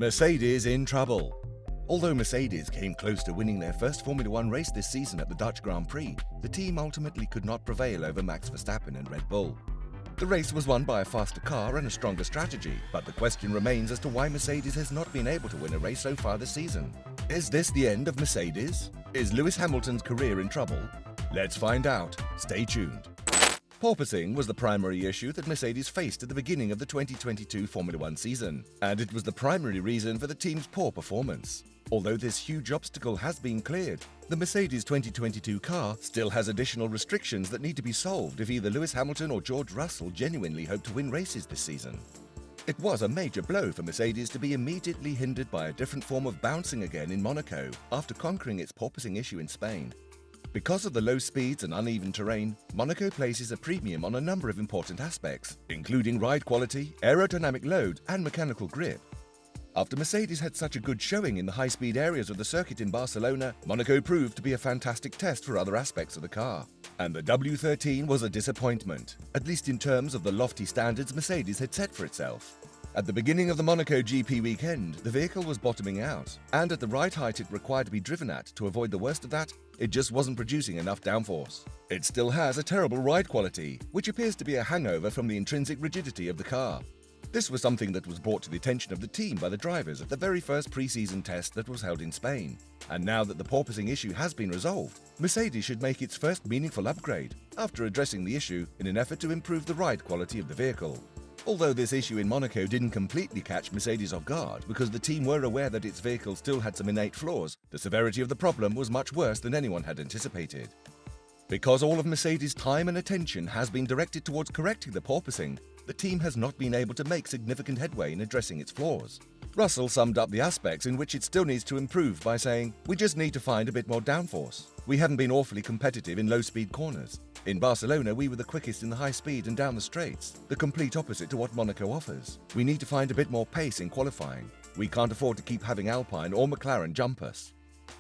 Mercedes in trouble. Although Mercedes came close to winning their first Formula One race this season at the Dutch Grand Prix, the team ultimately could not prevail over Max Verstappen and Red Bull. The race was won by a faster car and a stronger strategy, but the question remains as to why Mercedes has not been able to win a race so far this season. Is this the end of Mercedes? Is Lewis Hamilton's career in trouble? Let's find out. Stay tuned. Porpoising was the primary issue that Mercedes faced at the beginning of the 2022 Formula One season, and it was the primary reason for the team's poor performance. Although this huge obstacle has been cleared, the Mercedes 2022 car still has additional restrictions that need to be solved if either Lewis Hamilton or George Russell genuinely hope to win races this season. It was a major blow for Mercedes to be immediately hindered by a different form of bouncing again in Monaco after conquering its porpoising issue in Spain. Because of the low speeds and uneven terrain, Monaco places a premium on a number of important aspects, including ride quality, aerodynamic load, and mechanical grip. After Mercedes had such a good showing in the high-speed areas of the circuit in Barcelona, Monaco proved to be a fantastic test for other aspects of the car. And the W13 was a disappointment, at least in terms of the lofty standards Mercedes had set for itself. At the beginning of the Monaco GP weekend, the vehicle was bottoming out, and at the right height it required to be driven at to avoid the worst of that, it just wasn't producing enough downforce. It still has a terrible ride quality, which appears to be a hangover from the intrinsic rigidity of the car. This was something that was brought to the attention of the team by the drivers at the very first pre-season test that was held in Spain. And now that the porpoising issue has been resolved, Mercedes should make its first meaningful upgrade after addressing the issue in an effort to improve the ride quality of the vehicle. Although this issue in Monaco didn't completely catch Mercedes off guard because the team were aware that its vehicle still had some innate flaws, the severity of the problem was much worse than anyone had anticipated. Because all of Mercedes' time and attention has been directed towards correcting the porpoising, the team has not been able to make significant headway in addressing its flaws. Russell summed up the aspects in which it still needs to improve by saying, "We just need to find a bit more downforce. We haven't been awfully competitive in low-speed corners. In Barcelona, we were the quickest in the high speed and down the straights, the complete opposite to what Monaco offers. We need to find a bit more pace in qualifying. We can't afford to keep having Alpine or McLaren jump us."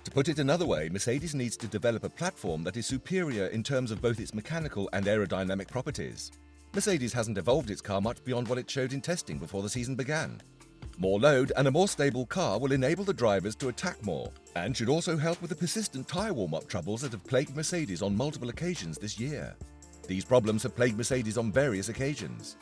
To put it another way, Mercedes needs to develop a platform that is superior in terms of both its mechanical and aerodynamic properties. Mercedes hasn't evolved its car much beyond what it showed in testing before the season began. More load and a more stable car will enable the drivers to attack more, and should also help with the persistent tyre warm-up troubles that have plagued Mercedes on multiple occasions this year. These problems have plagued Mercedes on various occasions.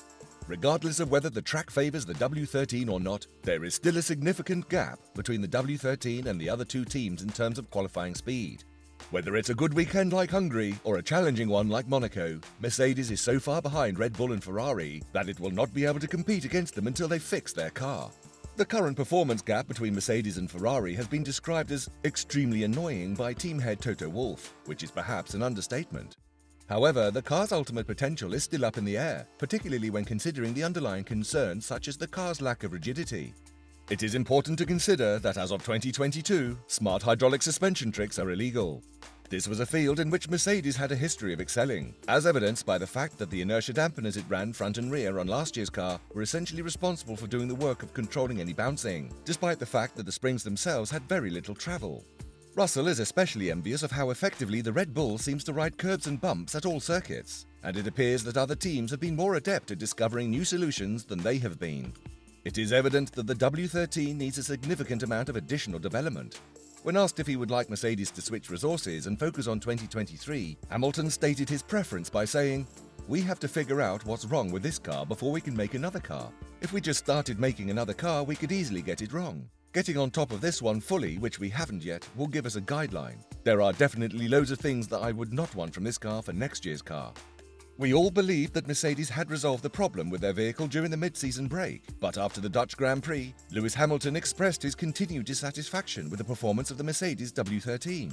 Regardless of whether the track favours the W13 or not, there is still a significant gap between the W13 and the other two teams in terms of qualifying speed. Whether it's a good weekend like Hungary or a challenging one like Monaco, Mercedes is so far behind Red Bull and Ferrari that it will not be able to compete against them until they fix their car. The current performance gap between Mercedes and Ferrari has been described as extremely annoying by team head Toto Wolff, which is perhaps an understatement. However, the car's ultimate potential is still up in the air, particularly when considering the underlying concerns such as the car's lack of rigidity. It is important to consider that as of 2022, smart hydraulic suspension tricks are illegal. This was a field in which Mercedes had a history of excelling, as evidenced by the fact that the inertia dampeners it ran front and rear on last year's car were essentially responsible for doing the work of controlling any bouncing, despite the fact that the springs themselves had very little travel. Russell is especially envious of how effectively the Red Bull seems to ride curbs and bumps at all circuits, and it appears that other teams have been more adept at discovering new solutions than they have been. It is evident that the W13 needs a significant amount of additional development. When asked if he would like Mercedes to switch resources and focus on 2023, Hamilton stated his preference by saying, "We have to figure out what's wrong with this car before we can make another car. If we just started making another car, we could easily get it wrong. Getting on top of this one fully, which we haven't yet, will give us a guideline. There are definitely loads of things that I would not want from this car for next year's car." We all believed that Mercedes had resolved the problem with their vehicle during the mid-season break, but after the Dutch Grand Prix, Lewis Hamilton expressed his continued dissatisfaction with the performance of the Mercedes W13.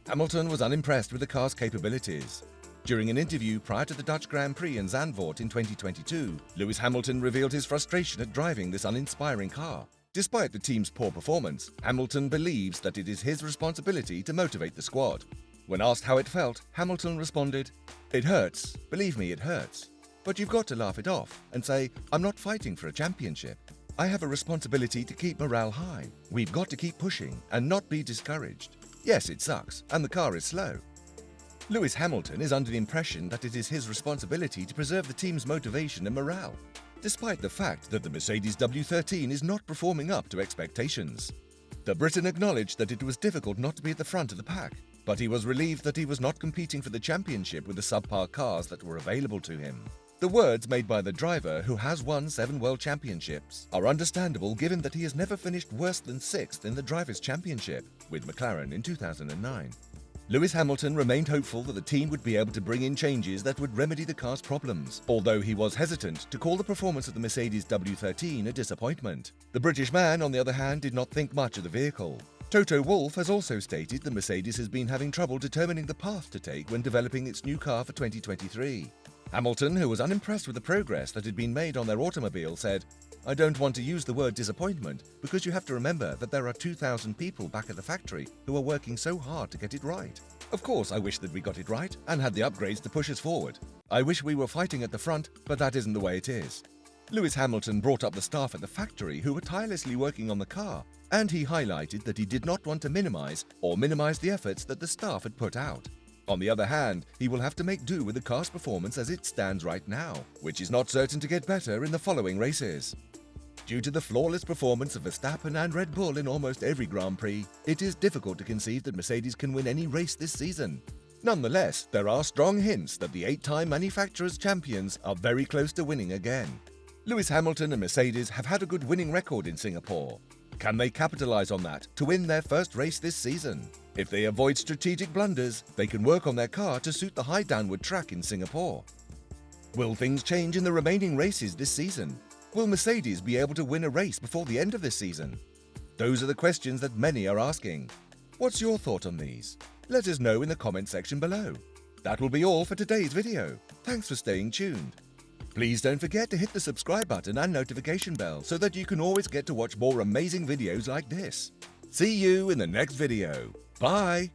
Hamilton was unimpressed with the car's capabilities. During an interview prior to the Dutch Grand Prix in Zandvoort in 2022, Lewis Hamilton revealed his frustration at driving this uninspiring car. Despite the team's poor performance, Hamilton believes that it is his responsibility to motivate the squad. When asked how it felt, Hamilton responded, "It hurts. Believe me, it hurts. But you've got to laugh it off and say, I'm not fighting for a championship. I have a responsibility to keep morale high. We've got to keep pushing and not be discouraged. Yes, it sucks, and the car is slow." Lewis Hamilton is under the impression that it is his responsibility to preserve the team's motivation and morale. despite the fact that the Mercedes W13 is not performing up to expectations. The Briton acknowledged that it was difficult not to be at the front of the pack, but he was relieved that he was not competing for the championship with the subpar cars that were available to him. The words made by the driver, who has won 7 World Championships, are understandable given that he has never finished worse than 6th in the Drivers' Championship, with McLaren in 2009. Lewis Hamilton remained hopeful that the team would be able to bring in changes that would remedy the car's problems, although he was hesitant to call the performance of the Mercedes W13 a disappointment. The British man, on the other hand, did not think much of the vehicle. Toto Wolff has also stated that Mercedes has been having trouble determining the path to take when developing its new car for 2023. Hamilton, who was unimpressed with the progress that had been made on their automobile, said, "I don't want to use the word disappointment because you have to remember that there are 2,000 people back at the factory who are working so hard to get it right. Of course, I wish that we got it right and had the upgrades to push us forward. I wish we were fighting at the front, but that isn't the way it is." Lewis Hamilton brought up the staff at the factory who were tirelessly working on the car, and he highlighted that he did not want to minimize the efforts that the staff had put out. On the other hand, he will have to make do with the car's performance as it stands right now, which is not certain to get better in the following races. Due to the flawless performance of Verstappen and Red Bull in almost every Grand Prix, it is difficult to conceive that Mercedes can win any race this season. Nonetheless, there are strong hints that the 8-time manufacturers' champions are very close to winning again. Lewis Hamilton and Mercedes have had a good winning record in Singapore. Can they capitalize on that to win their first race this season? If they avoid strategic blunders, they can work on their car to suit the high downward track in Singapore. Will things change in the remaining races this season? Will Mercedes be able to win a race before the end of this season? Those are the questions that many are asking. What's your thought on these? Let us know in the comment section below. That will be all for today's video. Thanks for staying tuned. Please don't forget to hit the subscribe button and notification bell so that you can always get to watch more amazing videos like this. See you in the next video. Bye!